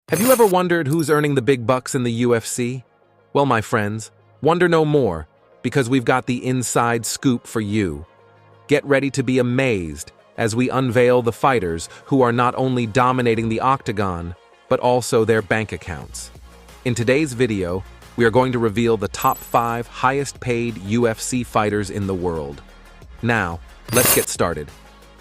Have you ever wondered who's earning the big bucks in the UFC? Well, my friends, wonder no more, because we've got the inside scoop for you. Get ready to be amazed as we unveil the fighters who are not only dominating the octagon, but also their bank accounts. In today's video, we are going to reveal the top 5 highest-paid UFC fighters in the world. Now, let's get started.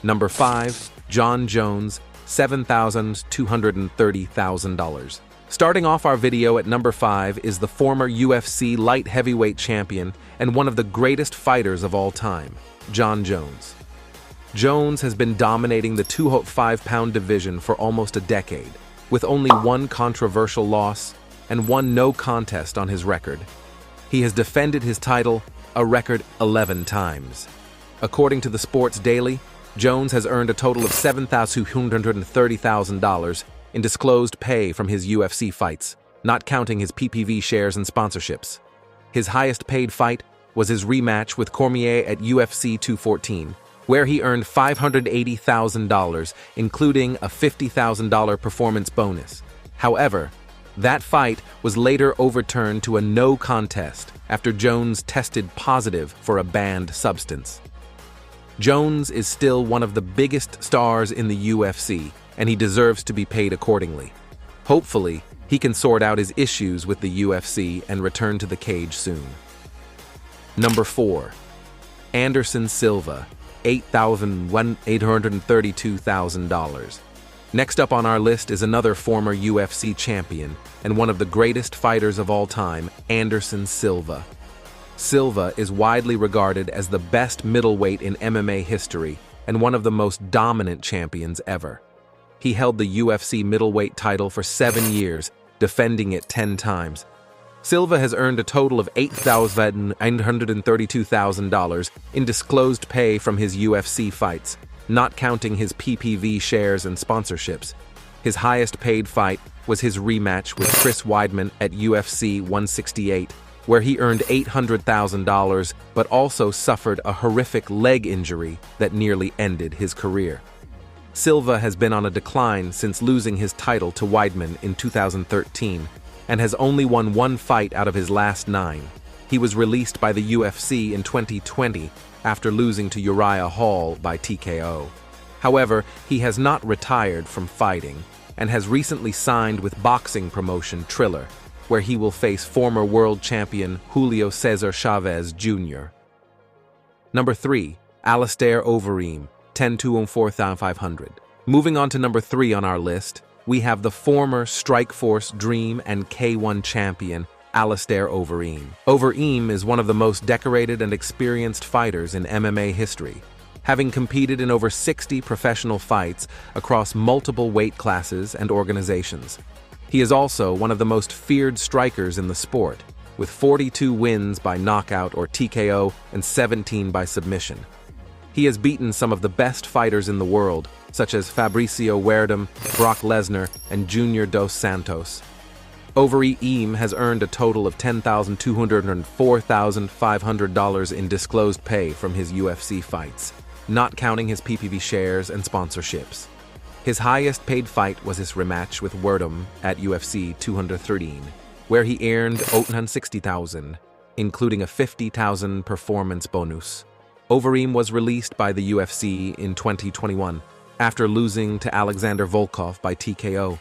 Number 5, Jon Jones, $7,230,000. Starting off our video at number 5 is the former UFC light heavyweight champion and one of the greatest fighters of all time, Jon Jones. Jones has been dominating the 205-pound division for almost a decade, with only one controversial loss and one no contest on his record. He has defended his title a record 11 times. According to the Sports Daily, Jones has earned a total of $7,230,000 in disclosed pay from his UFC fights, not counting his PPV shares and sponsorships. His highest-paid fight was his rematch with Cormier at UFC 214, where he earned $580,000, including a $50,000 performance bonus. However, that fight was later overturned to a no contest after Jones tested positive for a banned substance. Jones is still one of the biggest stars in the UFC, and he deserves to be paid accordingly. Hopefully, he can sort out his issues with the UFC and return to the cage soon. Number 4. Anderson Silva, $8,832,000. Next up on our list is another former UFC champion and one of the greatest fighters of all time, Anderson Silva. Silva is widely regarded as the best middleweight in MMA history and one of the most dominant champions ever. He held the UFC middleweight title for 7 years, defending it 10 times. Silva has earned a total of $8,932,000 in disclosed pay from his UFC fights, not counting his PPV shares and sponsorships. His highest-paid fight was his rematch with Chris Weidman at UFC 168, where he earned $800,000 but also suffered a horrific leg injury that nearly ended his career. Silva has been on a decline since losing his title to Weidman in 2013 and has only won 1 fight out of his last 9. He was released by the UFC in 2020 after losing to Uriah Hall by TKO. However, he has not retired from fighting and has recently signed with boxing promotion Triller, where he will face former world champion Julio Cesar Chavez Jr. Number 3. Alistair Overeem, $10,204,500. Moving on to number 3 on our list, we have the former Strikeforce Dream and K1 champion, Alistair Overeem. Overeem is one of the most decorated and experienced fighters in MMA history, having competed in over 60 professional fights across multiple weight classes and organizations. He is also one of the most feared strikers in the sport, with 42 wins by knockout or TKO and 17 by submission. He has beaten some of the best fighters in the world, such as Fabricio Werdum, Brock Lesnar, and Junior Dos Santos. Overeem has earned a total of $10,204,500 in disclosed pay from his UFC fights, not counting his PPV shares and sponsorships. His highest-paid fight was his rematch with Werdum at UFC 213, where he earned $860,000, including a $50,000 performance bonus. Overeem was released by the UFC in 2021 after losing to Alexander Volkov by TKO.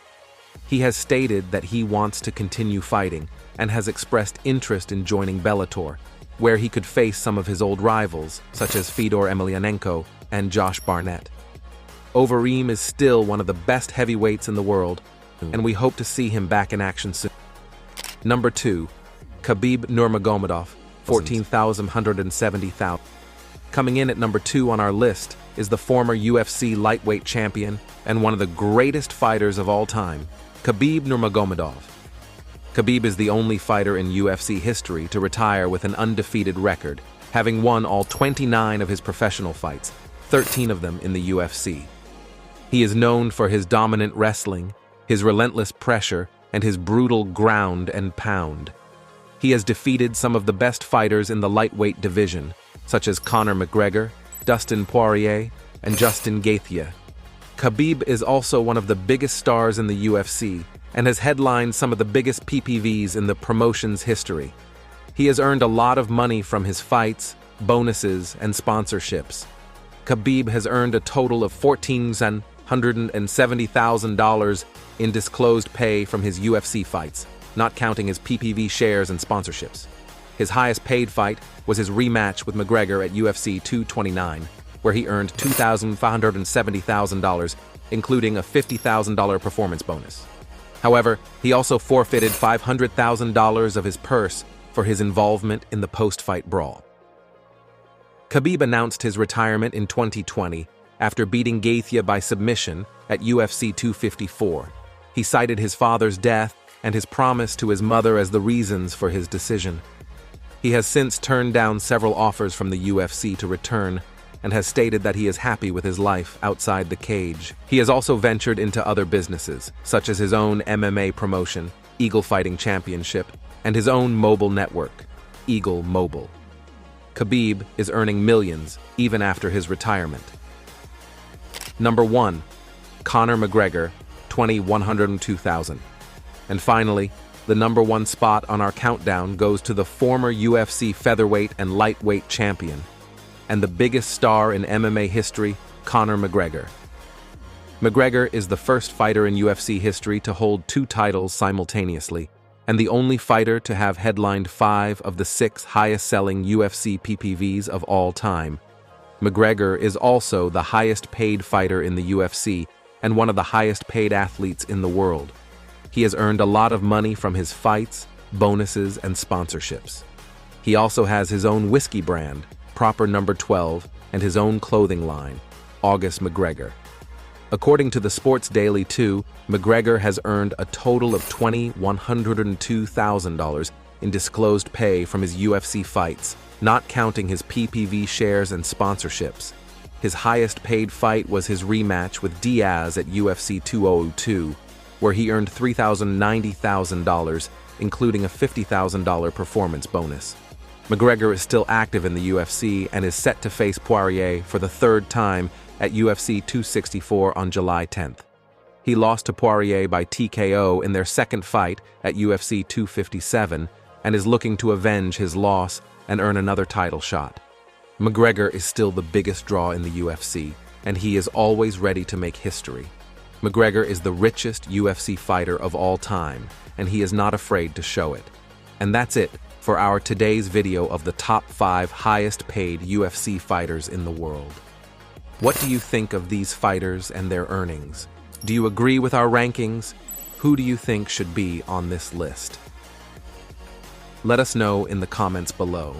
He has stated that he wants to continue fighting and has expressed interest in joining Bellator, where he could face some of his old rivals, such as Fedor Emelianenko and Josh Barnett. Overeem is still one of the best heavyweights in the world, and we hope to see him back in action soon. Number 2. Khabib Nurmagomedov, $14,170,000. Coming in at number 2 on our list is the former UFC lightweight champion and one of the greatest fighters of all time, Khabib Nurmagomedov. Khabib is the only fighter in UFC history to retire with an undefeated record, having won all 29 of his professional fights, 13 of them in the UFC. He is known for his dominant wrestling, his relentless pressure, and his brutal ground and pound. He has defeated some of the best fighters in the lightweight division, such as Conor McGregor, Dustin Poirier, and Justin Gaethje. Khabib is also one of the biggest stars in the UFC and has headlined some of the biggest PPVs in the promotion's history. He has earned a lot of money from his fights, bonuses, and sponsorships. Khabib has earned a total of $1,470,000 in disclosed pay from his UFC fights, not counting his PPV shares and sponsorships. His highest paid fight was his rematch with McGregor at UFC 229, where he earned $2,570,000, including a $50,000 performance bonus. However, he also forfeited $500,000 of his purse for his involvement in the post-fight brawl. Khabib announced his retirement in 2020 after beating Gaethje by submission at UFC 254. He cited his father's death and his promise to his mother as the reasons for his decision. He has since turned down several offers from the UFC to return and has stated that he is happy with his life outside the cage. He has also ventured into other businesses, such as his own MMA promotion, Eagle Fighting Championship, and his own mobile network, Eagle Mobile. Khabib is earning millions even after his retirement. Number 1. Conor McGregor, 102,000. And finally, the number 1 spot on our countdown goes to the former UFC featherweight and lightweight champion, and the biggest star in MMA history, Conor McGregor. McGregor is the first fighter in UFC history to hold 2 titles simultaneously, and the only fighter to have headlined 5 of the 6 highest-selling UFC PPVs of all time. McGregor is also the highest-paid fighter in the UFC and one of the highest-paid athletes in the world. He has earned a lot of money from his fights, bonuses, and sponsorships. He also has his own whiskey brand, Proper Number 12, and his own clothing line, August McGregor. According to the Sports Daily 2, McGregor has earned a total of $102,000 in disclosed pay from his UFC fights, not counting his PPV shares and sponsorships. His highest paid fight was his rematch with Diaz at UFC 202, where he earned $390,000, including a $50,000 performance bonus. McGregor is still active in the UFC and is set to face Poirier for the 3rd time at UFC 264 on July 10th. He lost to Poirier by TKO in their 2nd fight at UFC 257 and is looking to avenge his loss and earn another title shot. McGregor is still the biggest draw in the UFC, and he is always ready to make history. McGregor is the richest UFC fighter of all time, and he is not afraid to show it. And that's it for our today's video of the top 5 highest paid UFC fighters in the world. What do you think of these fighters and their earnings? Do you agree with our rankings? Who do you think should be on this list? Let us know in the comments below.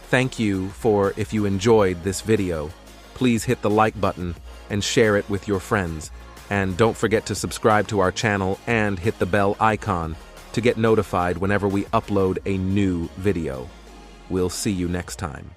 Thank you if you enjoyed this video, please hit the like button and share it with your friends. And don't forget to subscribe to our channel and hit the bell icon to get notified whenever we upload a new video. We'll see you next time.